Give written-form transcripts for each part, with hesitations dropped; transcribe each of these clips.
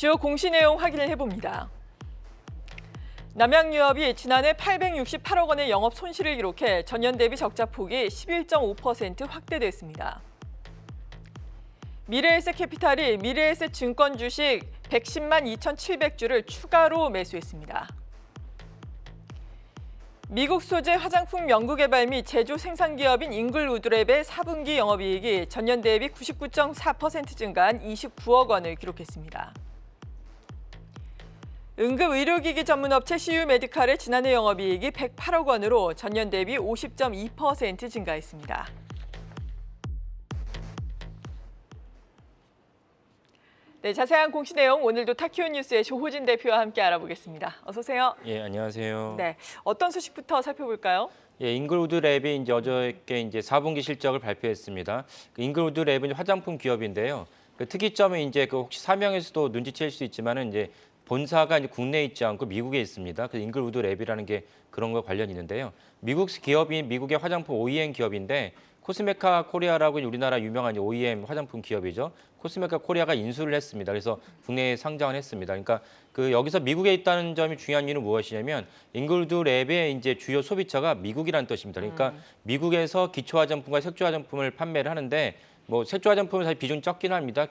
주요 공시 내용 확인을 해봅니다. 남양유업이 지난해 868억 원의 영업 손실을 기록해 전년 대비 적자 폭이 11.5% 확대됐습니다. 미래에셋캐피탈이 미래에셋 증권 주식 110만 2,700주를 추가로 매수했습니다. 미국 소재 화장품 연구개발 및 제조 생산 기업인 잉글우드랩의 4분기 영업이익이 전년 대비 99.4% 증가한 29억 원을 기록했습니다. 응급의료기기 전문업체 CU메디칼의 지난해 영업이익이 108억 원으로 전년 대비 50.2% 증가했습니다. 네, 자세한 공시 내용 오늘도 타키오 뉴스의 조호진 대표와 함께 알아보겠습니다. 어서 오세요. 예, 안녕하세요. 네, 어떤 소식부터 살펴볼까요? 예, 잉글우드랩이 이제 어저께 이제 4분기 실적을 발표했습니다. 잉글우드랩은 화장품 기업인데요. 그 특이점은 이제 그 혹시 사명에서도 눈치챌 수 있지만은 이제 본사가 이제 국내에 있지 않고 미국에 있습니다. 그 잉글우드랩이라는 게 그런 거 관련이 있는데요. 미국 기업인 미국의 화장품 OEM 기업인데 코스메카 코리아라고 우리나라 유명한 OEM 화장품 기업이죠. 코스메카 코리아가 인수를 했습니다. 그래서 국내에 상장을 했습니다. 그러니까 그 여기서 미국에 있다는 점이 중요한 이유는 무엇이냐면 잉글우드랩의 이제 주요 소비처가 미국이라는 뜻입니다. 그러니까 미국에서 기초 화장품과 색조 화장품을 판매를 하는데 뭐 색조 화장품은 사실 비중이 적긴 합니다.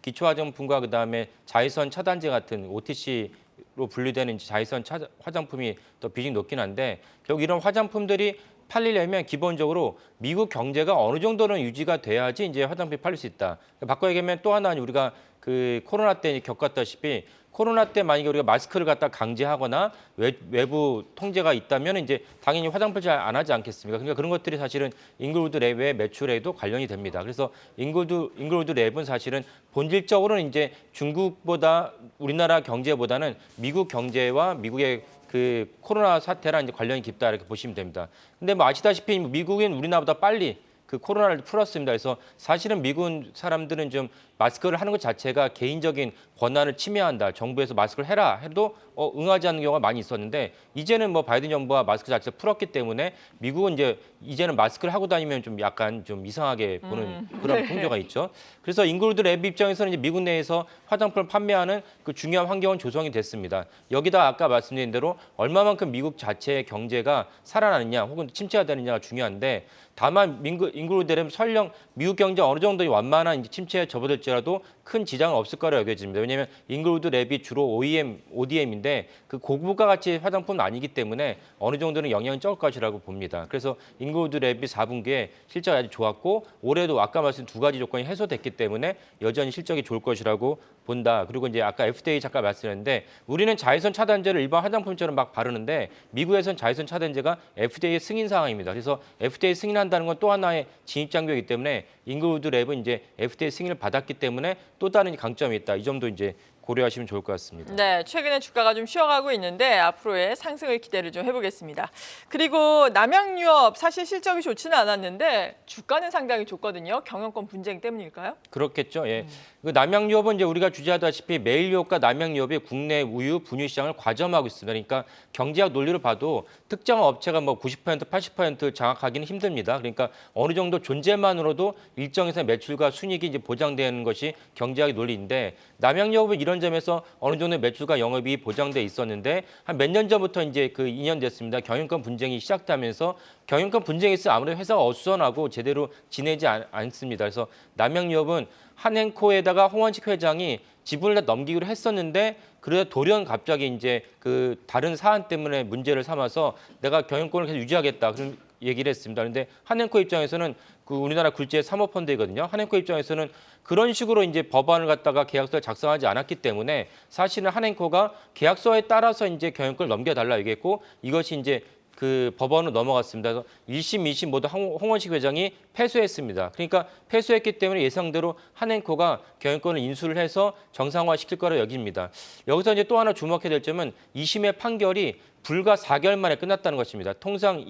기초 화장품과 그다음에 자외선 차단제 같은 OTC로 분류되는 자외선 화장품이 더 비중이 높긴 한데 결국 이런 화장품들이 팔리려면 기본적으로 미국 경제가 어느 정도는 유지가 돼야지 이제 화장품이 팔릴 수 있다. 바꿔 얘기하면 또 하나 우리가 그 코로나 때 겪었다시피 코로나 때 만약에 우리가 마스크를 갖다 강제하거나 외부 통제가 있다면 이제 당연히 화장품을 잘 안 하지 않겠습니까? 그러니까 그런 것들이 사실은 잉글우드랩의 매출에도 관련이 됩니다. 그래서 잉글우드랩은 사실은 본질적으로는 이제 중국보다 우리나라 경제보다는 미국 경제와 미국의 그 코로나 사태랑 이제 관련이 깊다 이렇게 보시면 됩니다. 근데 뭐 아시다시피 미국은 우리나라보다 빨리 그 코로나를 풀었습니다. 그래서 사실은 미국 사람들은 좀 마스크를 하는 것 자체가 개인적인 권한을 침해한다. 정부에서 마스크를 해라 해도 응하지 않는 경우가 많이 있었는데 이제는 뭐 바이든 정부가 마스크 자체를 풀었기 때문에 미국은 이제는 마스크를 하고 다니면 좀 약간 좀 이상하게 보는 그런 풍조가 있죠. 그래서 잉글우드랩 입장에서는 이제 미국 내에서 화장품을 판매하는 그 중요한 환경은 조성이 됐습니다. 여기다 아까 말씀드린 대로 얼마만큼 미국 자체의 경제가 살아나느냐 혹은 침체가 되느냐가 중요한데 다만 잉글우드랩은 설령 미국 경제 어느 정도 완만한 이제 침체에 접어들지라도 큰 지장은 없을 거라 여겨집니다. 왜냐하면 잉글우드랩이 주로 ODM인데 그 고부가 가치 화장품은 아니기 때문에 어느 정도는 영향이 적을 것이라고 봅니다. 그래서 잉글우드랩이 4분기에 실적이 아주 좋았고 올해도 아까 말씀 두 가지 조건이 해소됐기 때문에 여전히 실적이 좋을 것이라고 본다. 그리고 이제 아까 FDA 잠깐 말씀드렸는데 우리는 자외선 차단제를 일반 화장품처럼 막 바르는데 미국에서는 자외선 차단제가 FDA 승인 사항입니다. 그래서 FDA 승인한다는 건 또 하나의 진입 장벽이기 때문에 잉글우드랩은 이제 FDA 승인을 받았기 때문에 또 다른 강점이 있다. 이 점도 이제 고려하시면 좋을 것 같습니다. 네, 최근에 주가가 좀 쉬어가고 있는데 앞으로의 상승을 기대를 좀 해보겠습니다. 그리고 남양유업 사실 실적이 좋지는 않았는데 주가는 상당히 좋거든요. 경영권 분쟁 때문일까요? 그렇겠죠. 예. 그 남양유업은 이제 우리가 주제하다시피 메일유업과 남양유업이 국내 우유, 분유 시장을 과점하고 있습니다. 그러니까 경제학 논리를 봐도 특정 업체가 뭐 90%, 80% 장악하기는 힘듭니다. 그러니까 어느 정도 존재만으로도 일정에서 매출과 순이익이 이제 보장되는 것이 경제학의 논리인데 남양유업은 이런 점에서 어느 정도 매출과 영업이 보장돼 있었는데 한 몇 년 전부터 이제 그 2년 됐습니다. 경영권 분쟁이 시작되면서 경영권 분쟁이 있으면 아무래도 회사가 어수선하고 제대로 지내지 않습니다. 그래서 남양유업은 한행코에다가 홍원식 회장이 지분을 다 넘기기로 했었는데 그래도 돌연 갑자기 이제 그 다른 사안 때문에 문제를 삼아서 내가 경영권을 계속 유지하겠다 그런 얘기를 했습니다. 그런데 한행코 입장에서는 그 우리나라 굴지의 사모펀드이거든요. 한행코 입장에서는 그런 식으로 이제 법안을 갖다가 계약서를 작성하지 않았기 때문에 사실은 한행코가 계약서에 따라서 이제 경영권을 넘겨달라 얘기했고 이것이 이제 그 법원으로 넘어갔습니다. 그래서 1심, 2심 모두 홍원식 회장이 패소했습니다. 그러니까 패소했기 때문에 예상대로 한행코가 경영권을 인수를 해서 정상화시킬 거라 여깁니다. 여기서 이제 또 하나 주목해야 될 점은 2심의 판결이 불과 4개월 만에 끝났다는 것입니다. 통상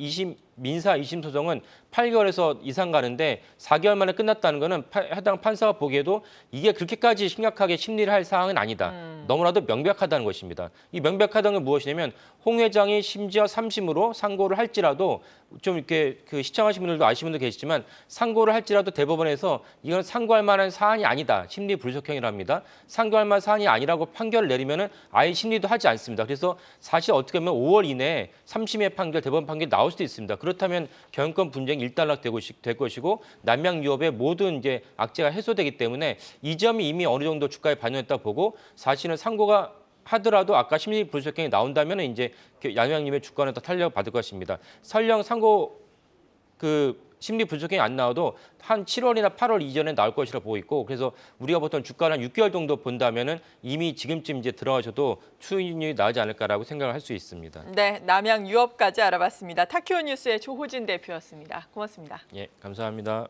민사 2심 소송은 8개월에서 이상 가는데 4개월 만에 끝났다는 것은 해당 판사가 보기에도 이게 그렇게까지 심각하게 심리를 할 사항은 아니다. 너무나도 명백하다는 것입니다. 이 명백하다는 건 무엇이냐면 홍 회장이 심지어 3심으로 상고를 할지라도 좀 이렇게 그 시청하신 분들도 아시는 분도 계시지만 상고를 할지라도 대법원에서 이건 상고할 만한 사안이 아니다. 심리 불속행이랍니다. 상고할 만한 사안이 아니라고 판결을 내리면은 아예 심리도 하지 않습니다. 그래서 사실 어떻게 보면 5월 이내에 3심의 판결, 대법원 판결이 나올 수도 있습니다. 그렇다면 경영권 분쟁이 일단락될 것이고 남양 유업의 모든 이제 악재가 해소되기 때문에 이 점이 이미 어느 정도 주가에 반영했다 보고 사실은 상고가 하더라도 아까 심리 불속행이 나온다면 이제 양양님의 주가는 더 탄력을 받을 것입니다. 설령 상고 심리 불속행이 안 나와도 한 7월이나 8월 이전에 나올 것이라 보고 있고 그래서 우리가 보통 주가를 한 6개월 정도 본다면은 이미 지금쯤 이제 들어가셔도 수익률이 나오지 않을까라고 생각을 할 수 있습니다. 네, 남양 유업까지 알아봤습니다. 타키오 뉴스의 조호진 대표였습니다. 고맙습니다. 예, 감사합니다.